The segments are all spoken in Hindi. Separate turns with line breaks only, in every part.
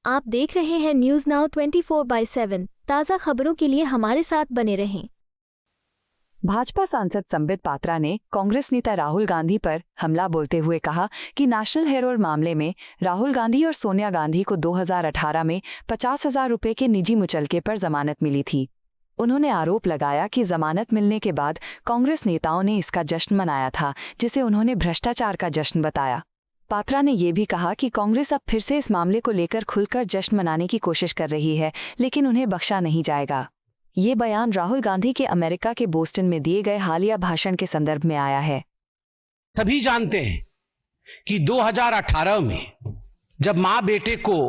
आप देख रहे हैं न्यूज नाउ 24/7। ताज़ा खबरों के लिए हमारे साथ बने रहें।
भाजपा सांसद संबित पात्रा ने कांग्रेस नेता राहुल गांधी पर हमला बोलते हुए कहा कि नेशनल हेरोल्ड मामले में राहुल गांधी और सोनिया गांधी को 2018 में 50,000 रुपए के निजी मुचलके पर जमानत मिली थी। उन्होंने आरोप लगाया कि जमानत मिलने के बाद कांग्रेस नेताओं ने इसका जश्न मनाया था, जिसे उन्होंने भ्रष्टाचार का जश्न बताया। पात्रा ने यह भी कहा कि कांग्रेस अब फिर से इस मामले को लेकर खुलकर जश्न मनाने की कोशिश कर रही है, लेकिन उन्हें बख्शा नहीं जाएगा। ये बयान राहुल गांधी के अमेरिका के बोस्टन में दिए गए हालिया भाषण के संदर्भ में आया है।
सभी जानते हैं कि 2018 में जब मां बेटे को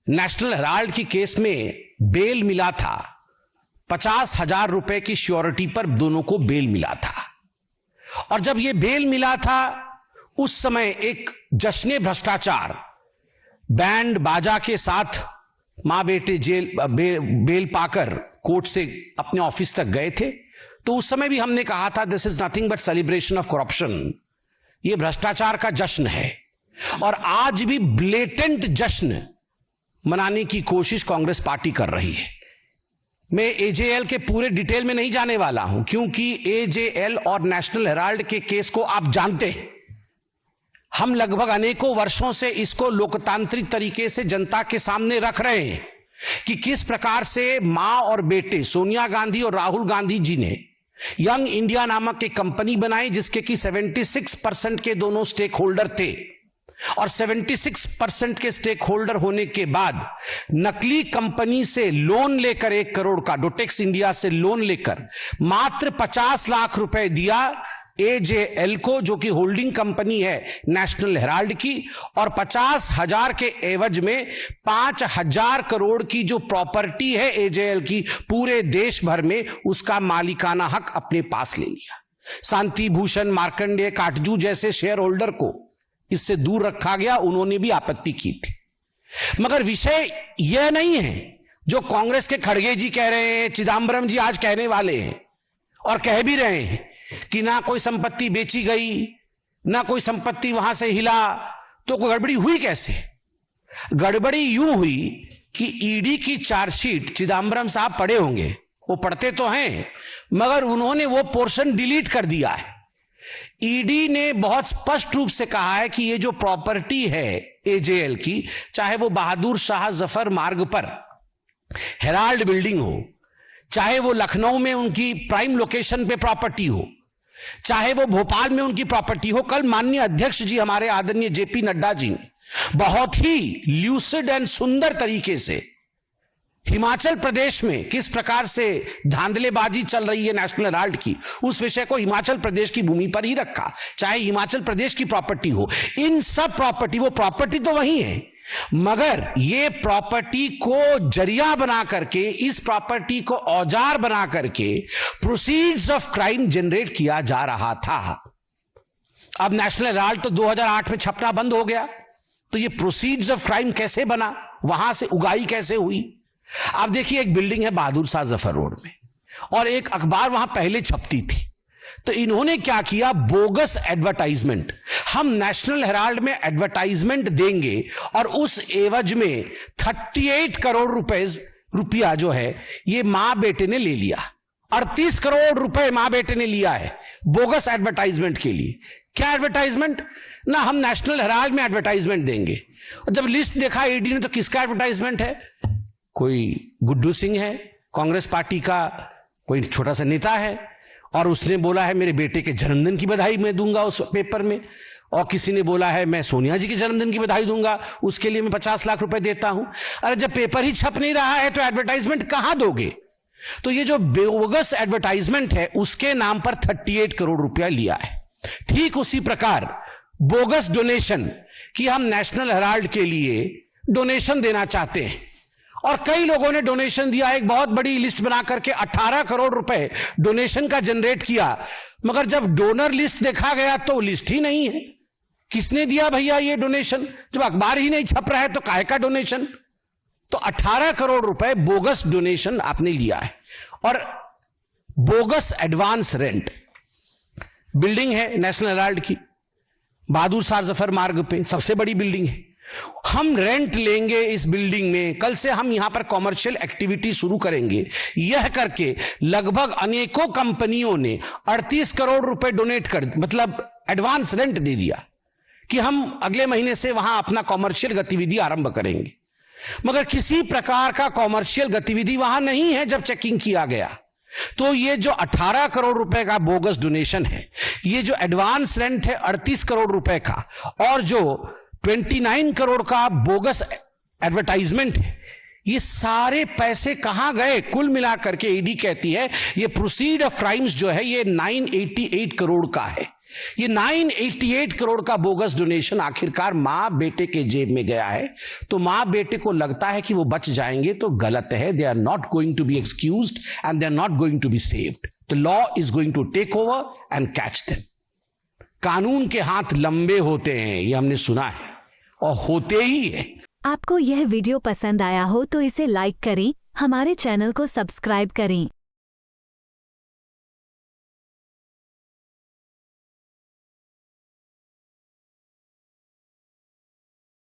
नेशनल हेराल्ड की केस में बेल मिला था, 50,000 रुपए की श्योरिटी पर दोनों को बेल मिला था। और जब यह बेल मिला था, उस समय एक जश्न भ्रष्टाचार बैंड बाजा के साथ मां बेटे बेल पाकर कोर्ट से अपने ऑफिस तक गए थे। तो उस समय भी हमने कहा था, this is nothing but celebration of corruption. यह भ्रष्टाचार का जश्न है। और आज भी ब्लेटेंट जश्न मनाने की कोशिश कांग्रेस पार्टी कर रही है। मैं एजेएल के पूरे डिटेल में नहीं जाने वाला हूं, क्योंकि एजेएल और नेशनल हेराल्ड के केस को आप जानते हैं। हम लगभग अनेकों वर्षों से इसको लोकतांत्रिक तरीके से जनता के सामने रख रहे हैं कि किस प्रकार से मां और बेटे सोनिया गांधी और राहुल गांधी जी ने यंग इंडिया नामक एक कंपनी बनाई, जिसके कि 76% के दोनों स्टेक होल्डर थे। और 76% के स्टेक होल्डर होने के बाद नकली कंपनी से लोन लेकर 1 करोड़ का डोटेक्स इंडिया से लोन लेकर मात्र 50 लाख रुपए दिया एजेएल को, जो कि होल्डिंग कंपनी है नेशनल हेराल्ड की। और 50,000 के एवज में 5,000 करोड़ की जो प्रॉपर्टी है एजेएल की, पूरे देश भर में उसका मालिकाना हक अपने पास ले लिया। शांति भूषण, मार्कंडेय, काटजू जैसे शेयर होल्डर को इससे दूर रखा गया। उन्होंने भी आपत्ति की थी। मगर विषय यह नहीं है जो कांग्रेस के खड़गे जी कह रहे हैं, चिदंबरम जी आज कहने वाले हैं और कह भी रहे हैं कि ना कोई संपत्ति बेची गई, ना कोई संपत्ति वहां से हिला। तो कोई गड़बड़ी हुई कैसे? गड़बड़ी यूं हुई कि ईडी की चार्जशीट चिदंबरम साहब पढ़े होंगे, वो पढ़ते तो हैं, मगर उन्होंने वो पोर्शन डिलीट कर दिया है। ईडी ने बहुत स्पष्ट रूप से कहा है कि ये जो प्रॉपर्टी है एजेएल की, चाहे वो बहादुर शाह जफर मार्ग पर हेराल्ड बिल्डिंग हो, चाहे वो लखनऊ में उनकी प्राइम लोकेशन पे प्रॉपर्टी हो, चाहे वो भोपाल में उनकी प्रॉपर्टी हो। कल माननीय अध्यक्ष जी हमारे आदरणीय जेपी नड्डा जी ने बहुत ही ल्यूसिड एंड सुंदर तरीके से हिमाचल प्रदेश में किस प्रकार से धांधलेबाजी चल रही है नेशनल हेराल्ड की, उस विषय को हिमाचल प्रदेश की भूमि पर ही रखा, चाहे हिमाचल प्रदेश की प्रॉपर्टी हो। इन सब प्रॉपर्टी, वो प्रॉपर्टी तो वही है, मगर ये प्रॉपर्टी को जरिया बना करके, इस प्रॉपर्टी को औजार बना करके प्रोसीड्स ऑफ क्राइम जनरेट किया जा रहा था। अब नेशनल हेराल्ड तो 2008 में छपना बंद हो गया, तो ये प्रोसीड्स ऑफ क्राइम कैसे बना, वहां से उगाई कैसे हुई? आप देखिए, एक बिल्डिंग है बहादुर शाह जफर रोड में, और एक अखबार वहां पहले छपती थी। तो इन्होंने क्या किया, बोगस एडवर्टाइजमेंट। हम नेशनल हेराल्ड में एडवर्टाइजमेंट देंगे और उस एवज में 38 करोड़ रुपया जो है ये मां बेटे ने ले लिया। 38 करोड़ रुपए मां बेटे ने लिया है बोगस एडवर्टाइजमेंट के लिए। क्या एडवर्टाइजमेंट? ना हम नेशनल हेराल्ड में एडवर्टाइजमेंट देंगे। और जब लिस्ट देखा ईडी ने, तो किसका एडवर्टाइजमेंट है? कोई गुड्डू सिंह है, कांग्रेस पार्टी का कोई छोटा सा नेता है, और उसने बोला है मेरे बेटे के जन्मदिन की बधाई मैं दूंगा उस पेपर में। और किसी ने बोला है मैं सोनिया जी के जन्मदिन की बधाई दूंगा, उसके लिए मैं 50 लाख रुपए देता हूं। अरे जब पेपर ही छप नहीं रहा है तो एडवर्टाइजमेंट कहां दोगे? तो ये जो बोगस एडवर्टाइजमेंट है उसके नाम पर 38 करोड़ रुपया लिया है। ठीक उसी प्रकार बोगस डोनेशन कि हम नेशनल हेराल्ड के लिए डोनेशन देना चाहते हैं, और कई लोगों ने डोनेशन दिया। एक बहुत बड़ी लिस्ट बना करके 18 करोड़ रुपए डोनेशन का जनरेट किया, मगर जब डोनर लिस्ट देखा गया तो लिस्ट ही नहीं है। किसने दिया भैया ये डोनेशन? जब अखबार ही नहीं छप रहा है तो काहे का डोनेशन? तो 18 करोड़ रुपए बोगस डोनेशन आपने लिया है। और बोगस एडवांस रेंट। बिल्डिंग है नेशनल हेराल्ड की, बहादुर शाह जफर मार्ग पे सबसे बड़ी बिल्डिंग है, हम रेंट लेंगे इस बिल्डिंग में, कल से हम यहां पर कॉमर्शियल एक्टिविटी शुरू करेंगे। यह करके लगभग अनेकों कंपनियों ने 38 करोड़ रुपए डोनेट कर, मतलब एडवांस रेंट दे दिया कि हम अगले महीने से वहां अपना कॉमर्शियल गतिविधि आरंभ करेंगे। मगर किसी प्रकार का कॉमर्शियल गतिविधि वहां नहीं है। जब चेकिंग किया गया तो ये जो 18 करोड़ रुपए का बोगस डोनेशन है, ये जो एडवांस रेंट है 38 करोड़ रुपए का, और जो 29 करोड़ का बोगस एडवर्टाइजमेंट है, ये सारे पैसे कहां गए? कुल मिलाकर के ईडी कहती है ये प्रोसीड ऑफ क्राइम्स जो है ये 988 करोड़ का है। ये 988 करोड़ का बोगस डोनेशन आखिरकार मां बेटे के जेब में गया है। तो मां बेटे को लगता है कि वो बच जाएंगे, तो गलत है। They are not going to be excused and they are not going to be saved. The law is going to take over and catch them. कानून के हाथ लंबे होते हैं, ये हमने सुना है और होते ही है।
आपको यह वीडियो पसंद आया हो तो इसे लाइक करें, हमारे चैनल को सब्सक्राइब करें।